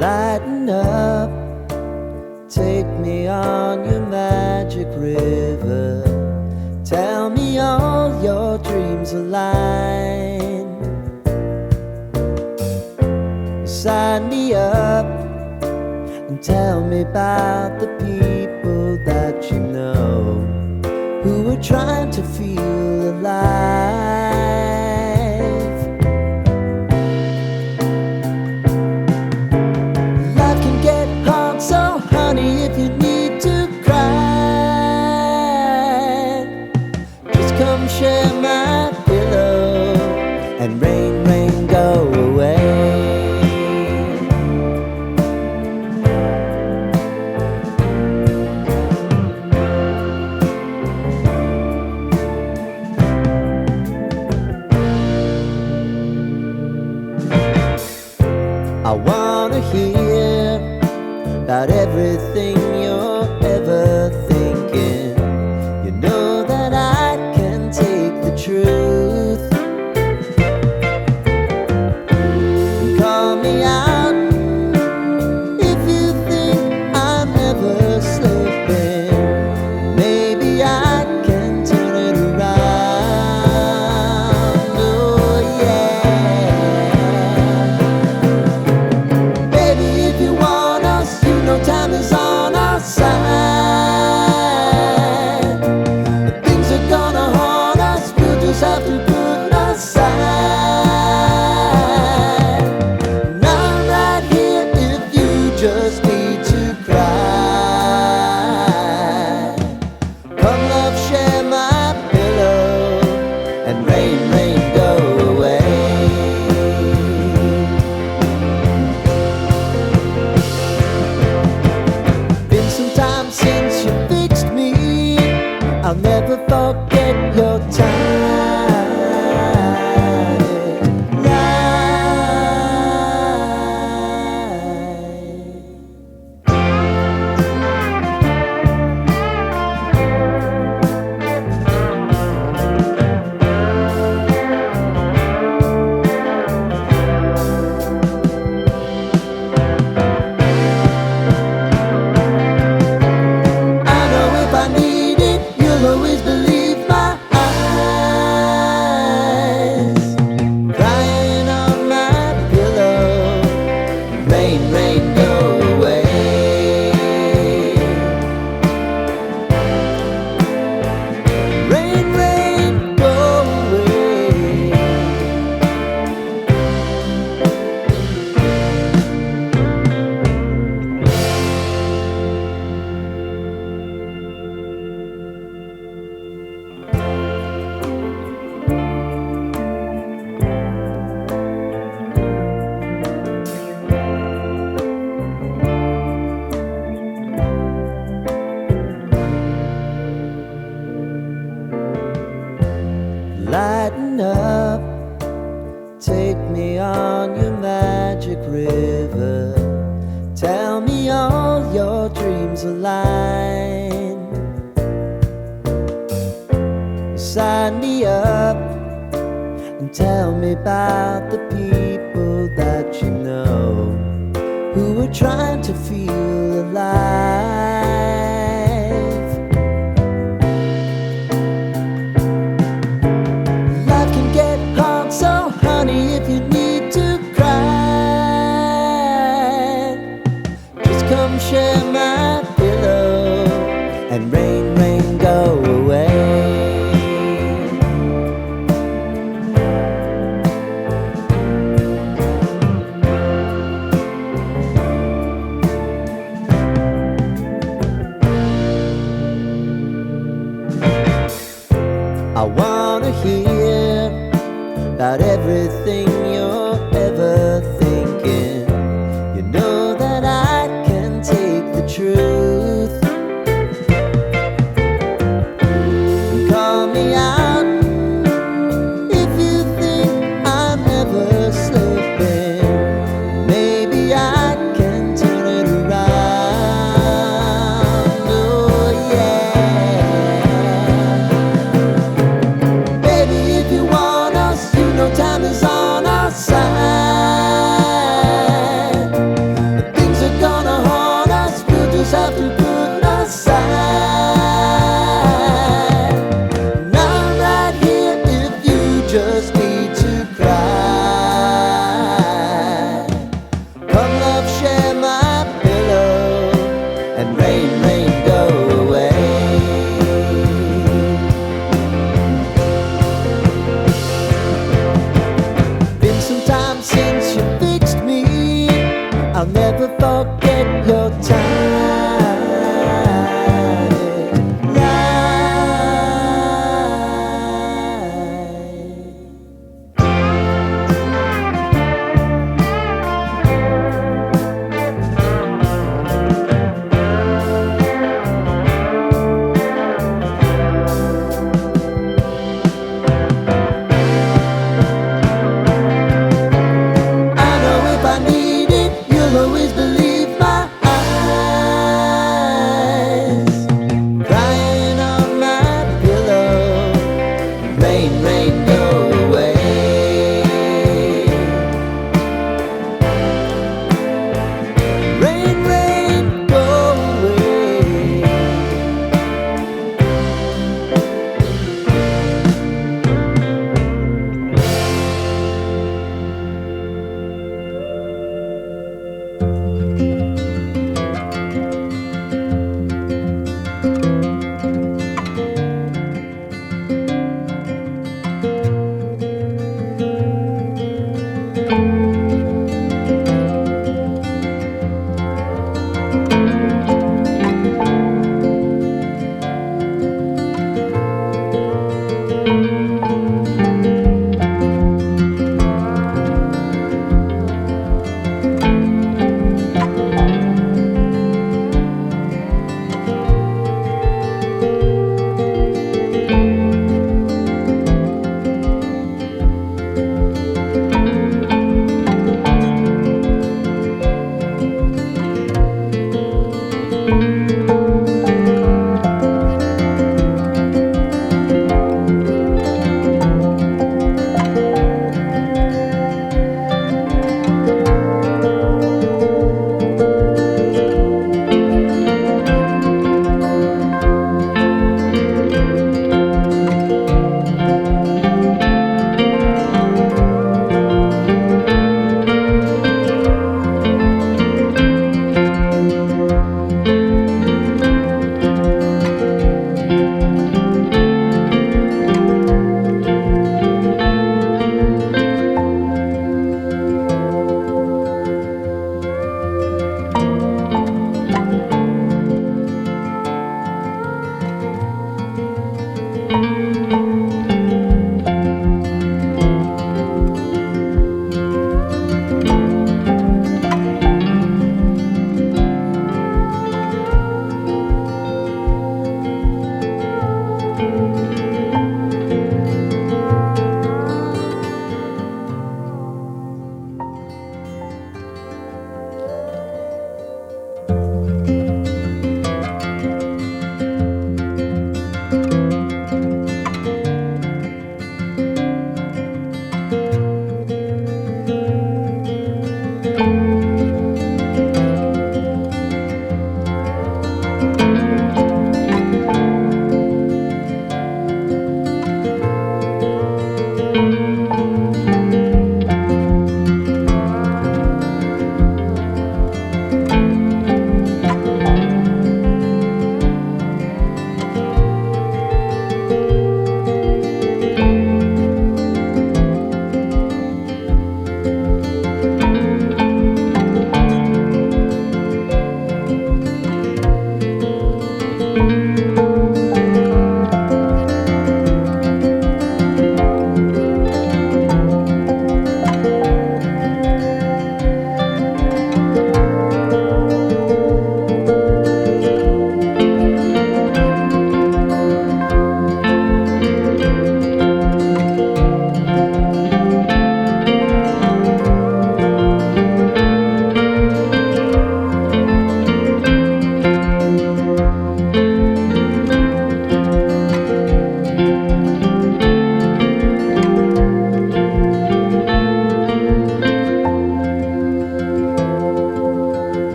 Lighten up, take me on your magic river. Tell me all your dreams align. Sign me up and tell me about the people that you know who are trying to feel alive. Life can get hard, so honey, if you need to cry, just come share my pillow and rain, rain, go away. I wanna hear about everything you're ever thinking. You know that I can take the truth. Call me out if you think I'm ever slipping. Maybe I can turn it around. Oh yeah. Baby, if you want us, you know time is on our side. If things are gonna haunt us, we'll just have to put aside. And I'm right here if you just need to cry. Come love, share my pillow and rain, rain, go away. Been some time since you fixed me. I'll never forget your time. I know if I need it, you'll always believe my eyes. Crying on my pillow, rain, rain, go away. Rain, rain, go away. Lighten up, take me on your magic river. Tell me all your dreams align. Sign me up and tell me about the people that you know who are trying to feel alive. Life can get hard, so honey, if you need to cry, just come share my pillow and rain, rain, go away. forget.